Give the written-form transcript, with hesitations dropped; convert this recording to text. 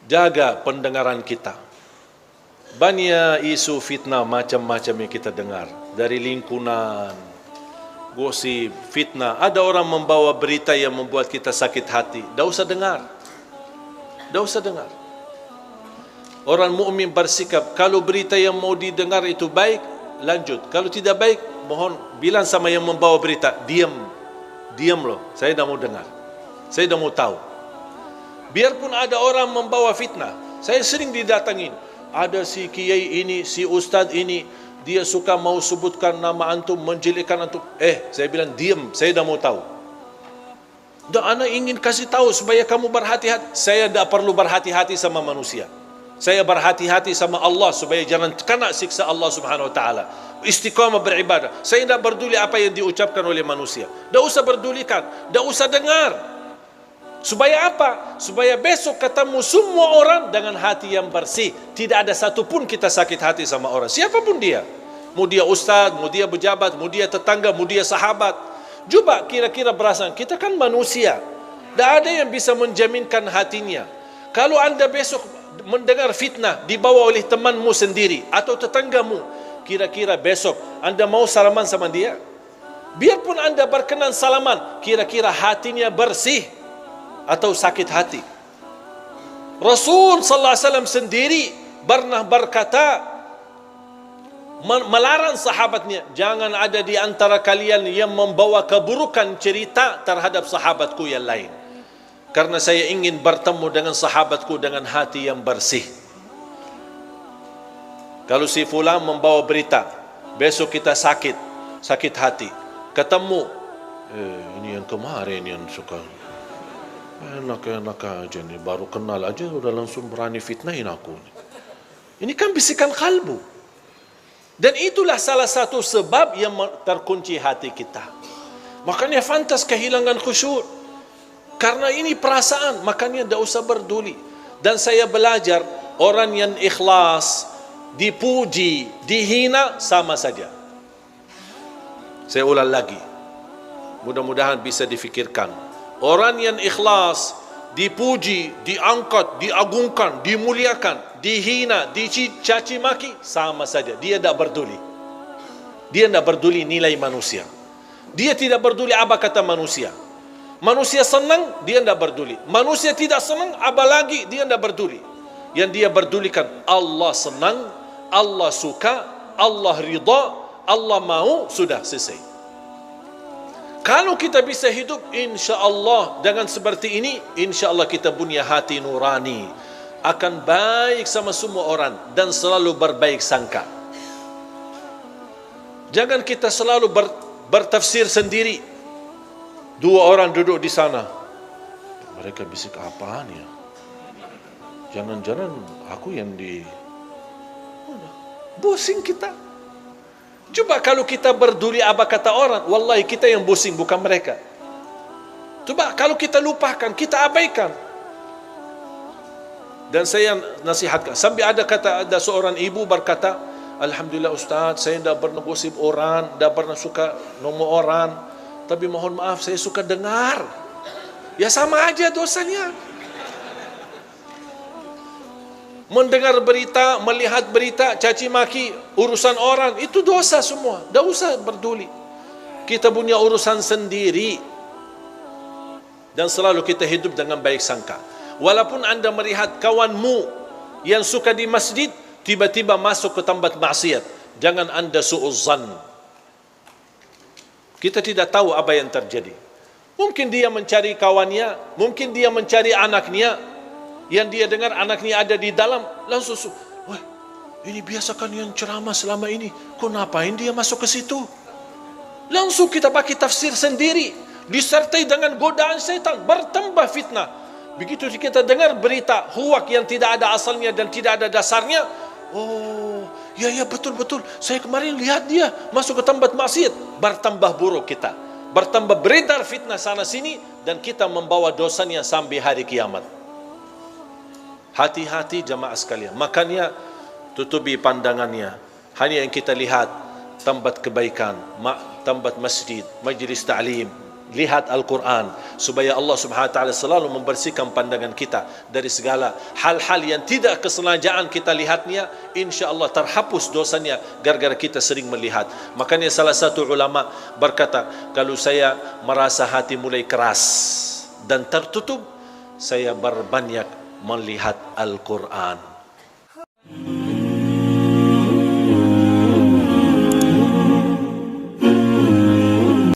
jaga pendengaran kita. Banyak isu fitnah macam-macam yang kita dengar. Dari lingkungan, gosip, fitnah. Ada orang membawa berita yang membuat kita sakit hati. Dah usah dengar. Dah usah dengar. Orang mukmin bersikap, kalau berita yang mau didengar itu baik, lanjut. Kalau tidak baik, mohon bilang sama yang membawa berita, diam. Diam loh, saya dah mau dengar. Saya dah mau tahu. Biarpun ada orang membawa fitnah, saya sering didatangin. Ada si kiai ini, si ustaz ini, dia suka mau sebutkan nama antum, menjelekkan antum. Saya bilang diam, saya dah mau tahu. Dan anak ingin kasih tahu supaya kamu berhati-hati. Saya tak perlu berhati-hati sama manusia. Saya berhati-hati sama Allah supaya jangan kena siksa Allah Subhanahu wa taala. Istiqamah beribadah. Saya tidak peduli apa yang diucapkan oleh manusia. Tak usah pedulikan, tak usah dengar. Supaya apa? Supaya besok ketemu semua orang dengan hati yang bersih. Tidak ada satu pun kita sakit hati sama orang, siapapun dia. Mau dia ustaz, mau dia pejabat, mau dia tetangga, mau dia sahabat. Coba kira-kira perasaan, kita kan manusia. Tak ada yang bisa menjaminkan hatinya. Kalau anda besok mendengar fitnah dibawa oleh temanmu sendiri atau tetanggamu, kira-kira besok anda mau salaman sama dia? Biarpun anda berkenan salaman, kira-kira hatinya bersih atau sakit hati? Rasul sallallahu alaihi wasallam sendiri pernah berkata, melarang sahabatnya, jangan ada di antara kalian yang membawa keburukan cerita terhadap sahabatku yang lain, karena saya ingin bertemu dengan sahabatku dengan hati yang bersih. Kalau si fulan membawa berita, besok kita sakit hati, ketemu, ini yang kemarin yang suka enak-enak aja nih, baru kenal aja udah langsung berani fitnahin aku. Ini kan bisikan kalbu. Dan itulah salah satu sebab yang terkunci hati kita. Makanya fantas kehilangan khusyuk. Karena ini perasaan, makanya tidak usah berduli. Dan saya belajar, orang yang ikhlas, dipuji, dihina, sama saja. Saya ulang lagi, mudah-mudahan bisa difikirkan. Orang yang ikhlas, dipuji, diangkat, diagungkan, dimuliakan, dihina, dicaci maki, sama saja. Dia tidak berduli. Dia tidak berduli nilai manusia. Dia tidak berduli apa kata manusia. Manusia senang, dia tidak berduli. Manusia tidak senang, apalagi dia tidak berduli. Yang dia berdulikan, Allah senang, Allah suka, Allah ridha, Allah mau, sudah selesai. Kalau kita bisa hidup, insya Allah dengan seperti ini, insya Allah kita punya hati nurani, akan baik sama semua orang dan selalu berbaik sangka. Jangan kita selalu bertafsir sendiri. Dua orang duduk di sana, mereka bisik apaan ya? Jangan-jangan aku yang pusing kita. Coba kalau kita berduli apa kata orang, wallahi kita yang pusing, bukan mereka. Coba kalau kita lupakan, kita abaikan. Dan saya nasihatkan, sampai ada seorang ibu berkata, alhamdulillah Ustaz, saya tidak pernah gosip orang, tidak pernah suka nomor orang, tapi mohon maaf saya suka dengar. Ya sama aja dosanya. Mendengar berita, melihat berita, caci maki, urusan orang, itu dosa semua. Tak usah berduli. Kita punya urusan sendiri. Dan selalu kita hidup dengan baik sangka. Walaupun anda melihat kawanmu yang suka di masjid, tiba-tiba masuk ke tempat maksiat, jangan anda su'uzzan. Kita tidak tahu apa yang terjadi. Mungkin dia mencari kawannya, mungkin dia mencari anaknya, yang dia dengar anaknya ada di dalam, langsung, wah, ini biasa kan yang ceramah selama ini, kok ngapain dia masuk ke situ? Langsung kita pakai tafsir sendiri, disertai dengan godaan setan, bertambah fitnah. Begitu kita dengar berita huwak yang tidak ada asalnya dan tidak ada dasarnya, oh, ya betul, saya kemarin lihat dia masuk ke tempat maksiat, bertambah buruk kita, bertambah beredar fitnah sana sini, dan kita membawa dosanya sampai hari kiamat. Hati-hati jamaah sekalian. Makanya tutupi pandangannya. Hanya yang kita lihat tempat kebaikan, tempat masjid, majlis ta'lim, lihat Al-Quran. supaya Allah Subhanahu wa taala selalu membersihkan pandangan kita dari segala hal-hal yang tidak kesengajaan kita lihatnya, insya-Allah terhapus dosanya gara-gara kita sering melihat. Makanya salah satu ulama berkata, kalau saya merasa hati mulai keras dan tertutup, saya berbanyak melihat Al-Quran.